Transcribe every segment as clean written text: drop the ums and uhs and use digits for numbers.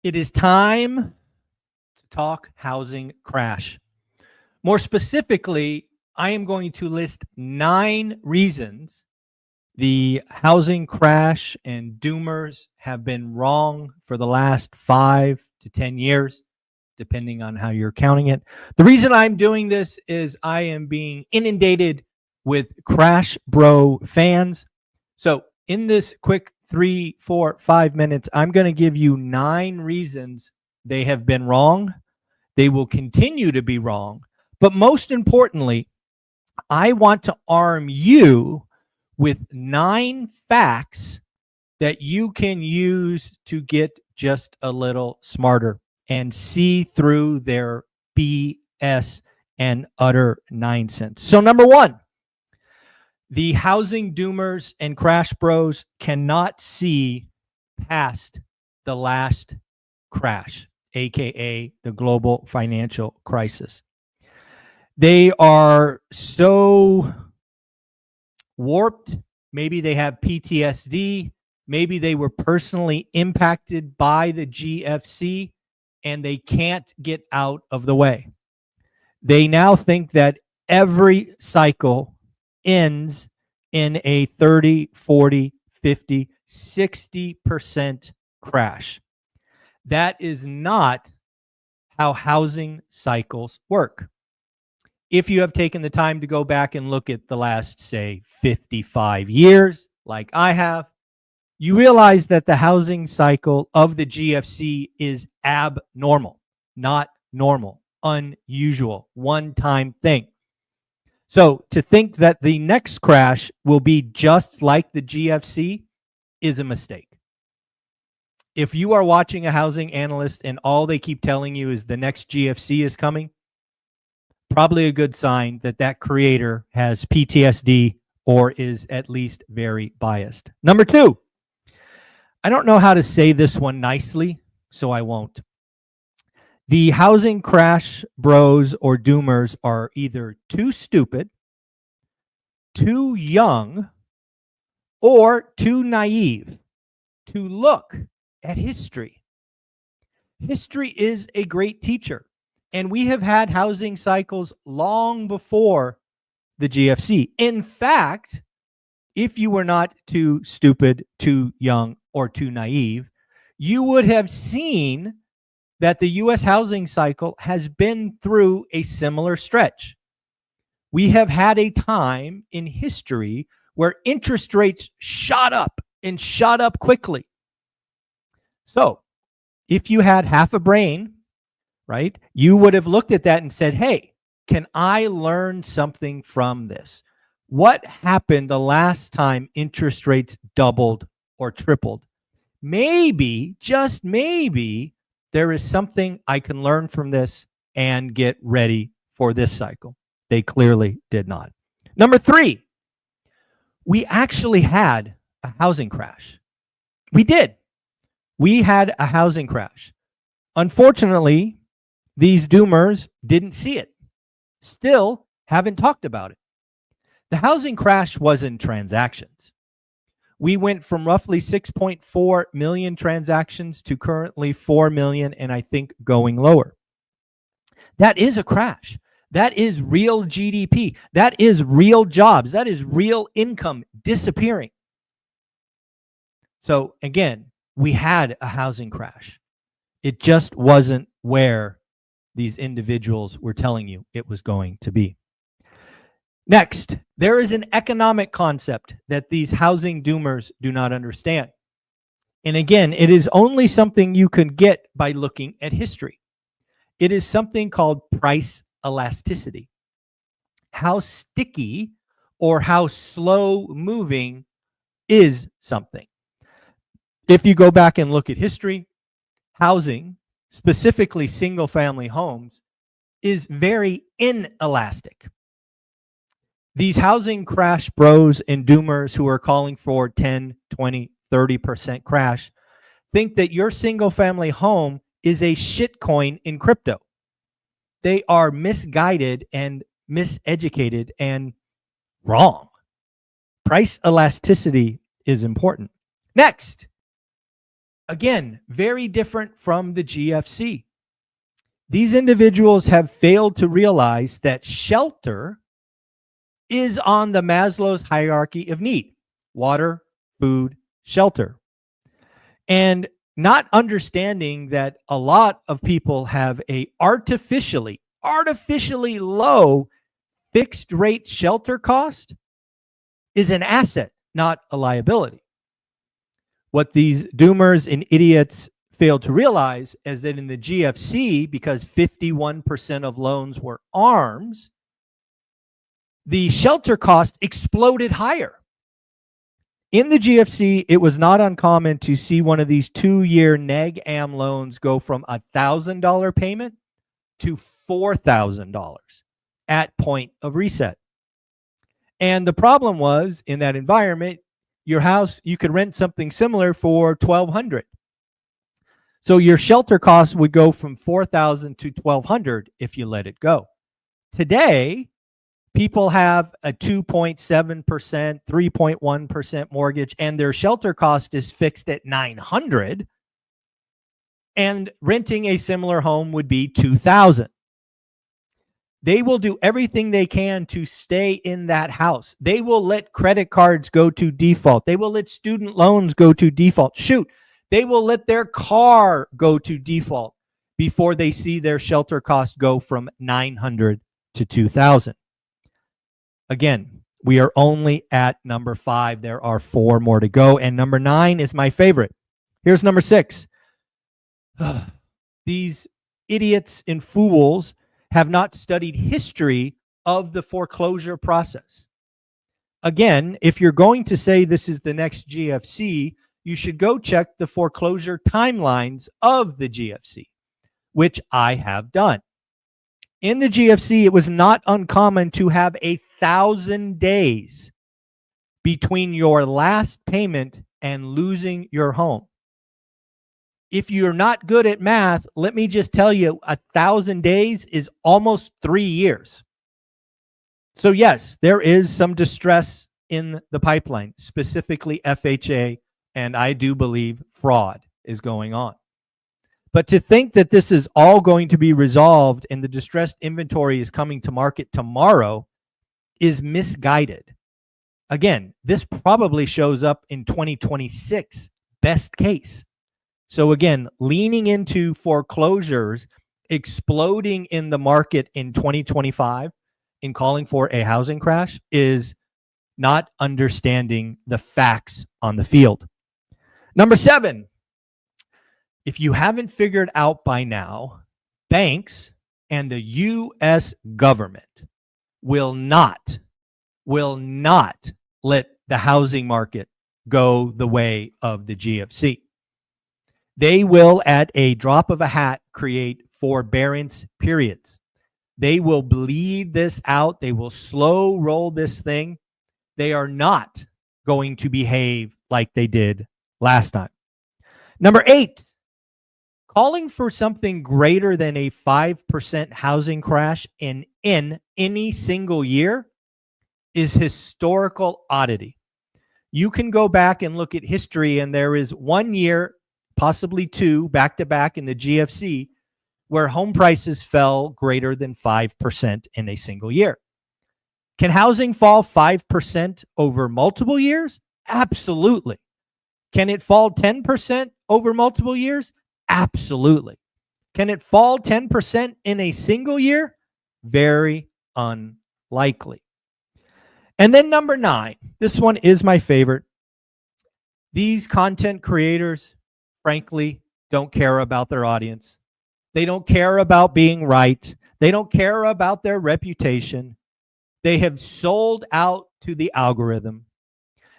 It is time to talk housing crash. More specifically, I am going to list 9 reasons the housing crash and doomers have been wrong for the last 5 to 10 years, depending on how you're counting it. The reason I'm doing this is I am being inundated with Crash Bro fans. So in this quick 3, 4, 5 minutes, I'm going to give you 9 reasons they have been wrong. They will continue to be wrong. But most importantly, I want to arm you with 9 facts that you can use to get just a little smarter and see through their BS and utter nonsense. So number 1, the housing doomers and crash bros cannot see past the last crash, aka the global financial crisis. They are so warped. Maybe they have PTSD. Maybe they were personally impacted by the GFC and they can't get out of the way. They now think that every cycle ends in a 30, 40, 50, 60% crash. That is not how housing cycles work. If you have taken the time to go back and look at the last, say, 55 years, like I have, you realize that the housing cycle of the GFC is abnormal, not normal, unusual, one-time thing. So to think that the next crash will be just like the GFC is a mistake. If you are watching a housing analyst and all they keep telling you is the next GFC is coming, probably a good sign that that creator has PTSD or is at least very biased. Number 2, I don't know how to say this one nicely, so I won't. The housing crash bros or doomers are either too stupid, too young, or too naive to look at history. History is a great teacher. And we have had housing cycles long before the GFC. In fact, if you were not too stupid, too young, or too naive, you would have seen that the U.S. housing cycle has been through a similar stretch. We have had a time in history where interest rates shot up and shot up quickly. So if you had half a brain, right, you would have looked at that and said, hey, can I learn something from this? What happened the last time interest rates doubled or tripled? Maybe, just maybe, there is something I can learn from this and get ready for this cycle. They clearly did not. Number 3, we actually had a housing crash. We did. We had a housing crash. Unfortunately, these doomers didn't see it. Still haven't talked about it. The housing crash was in transactions. We went from roughly 6.4 million transactions to currently 4 million, and I think going lower. That is a crash. That is real GDP. That is real jobs. That is real income disappearing. So again, we had a housing crash. It just wasn't where these individuals were telling you it was going to be. Next, there is an economic concept that these housing doomers do not understand. And again, it is only something you can get by looking at history. It is something called price elasticity. How sticky or how slow moving is something. If you go back and look at history, housing, specifically single-family homes, is very inelastic. These housing crash bros and doomers who are calling for 10, 20, 30% crash think that your single-family home is a shitcoin in crypto. They are misguided and miseducated and wrong. Price elasticity is important. Next, Again, very different from the GFC. These individuals have failed to realize that shelter is on the Maslow's hierarchy of need: water, food, shelter. And not understanding that a lot of people have a artificially low fixed rate shelter cost is an asset, not a liability. What these doomers and idiots failed to realize is that in the GFC, because 51% of loans were ARMs, the shelter cost exploded higher. In the GFC, it was not uncommon to see one of these 2-year neg am loans go from $1,000 payment to $4,000 at point of reset. And the problem was, in that environment, your house, you could rent something similar for $1,200. So your shelter costs would go from $4,000 to $1,200 if you let it go. Today, people have a 2.7%, 3.1% mortgage, and their shelter cost is fixed at $900. And renting a similar home would be $2,000. They will do everything they can to stay in that house. They will let credit cards go to default. They will let student loans go to default. Shoot, they will let their car go to default before they see their shelter cost go from $900 to $2,000. Again, we are only at number 5. There are 4 more to go. And number 9 is my favorite. Here's number 6. These idiots and fools have not studied history of the foreclosure process. Again, if you're going to say this is the next GFC, you should go check the foreclosure timelines of the GFC, which I have done. In the GFC, it was not uncommon to have 1,000 days between your last payment and losing your home. If you're not good at math, let me just tell you, 1,000 days is almost 3 years. So yes, there is some distress in the pipeline, specifically FHA, and I do believe fraud is going on. But to think that this is all going to be resolved and the distressed inventory is coming to market tomorrow is misguided. Again, this probably shows up in 2026, best case. So again, leaning into foreclosures exploding in the market in 2025 and calling for a housing crash is not understanding the facts on the field. Number 7, if you haven't figured out by now, banks and the U.S. government will not let the housing market go the way of the GFC. They will, at a drop of a hat, create forbearance periods. They will bleed this out. They will slow roll this thing. They are not going to behave like they did last time. Number 8, calling for something greater than a 5% housing crash in any single year is historical oddity. You can go back and look at history, and there is 1 year, possibly 2, back-to-back in the GFC, where home prices fell greater than 5% in a single year. Can housing fall 5% over multiple years? Absolutely. Can it fall 10% over multiple years? Absolutely. Can it fall 10% in a single year? Very unlikely. And then number 9, this one is my favorite. These content creators, frankly, don't care about their audience. They don't care about being right. They don't care about their reputation. They have sold out to the algorithm.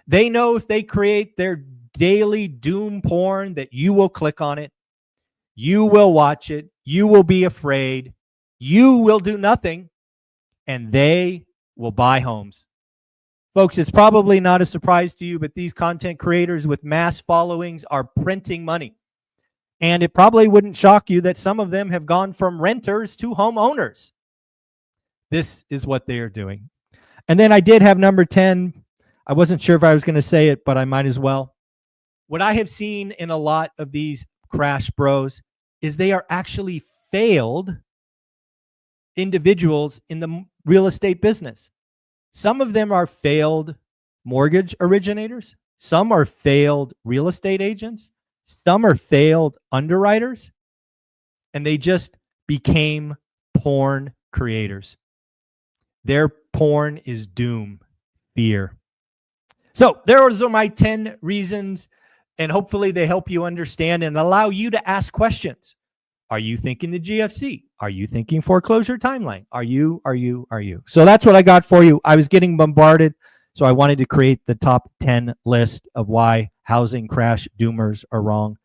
They know if they create their daily doom porn that you will click on it, you will watch it, you will be afraid, you will do nothing, and they will buy homes. Folks, it's probably not a surprise to you, but these content creators with mass followings are printing money. And it probably wouldn't shock you that some of them have gone from renters to homeowners. This is what they are doing. And then I did have number 10. I wasn't sure if I was going to say it, but I might as well. What I have seen in a lot of these crash bros is they are actually failed individuals in the real estate business. Some of them are failed mortgage originators. Some are failed real estate agents. Some are failed underwriters. And they just became porn creators. Their porn is doom, fear. So those are my 10 reasons, and hopefully they help you understand and allow you to ask questions. Are you thinking the GFC? Are you thinking foreclosure timeline? Are you? So that's what I got for you. I was getting bombarded, so I wanted to create the top 10 list of why housing crash doomers are wrong.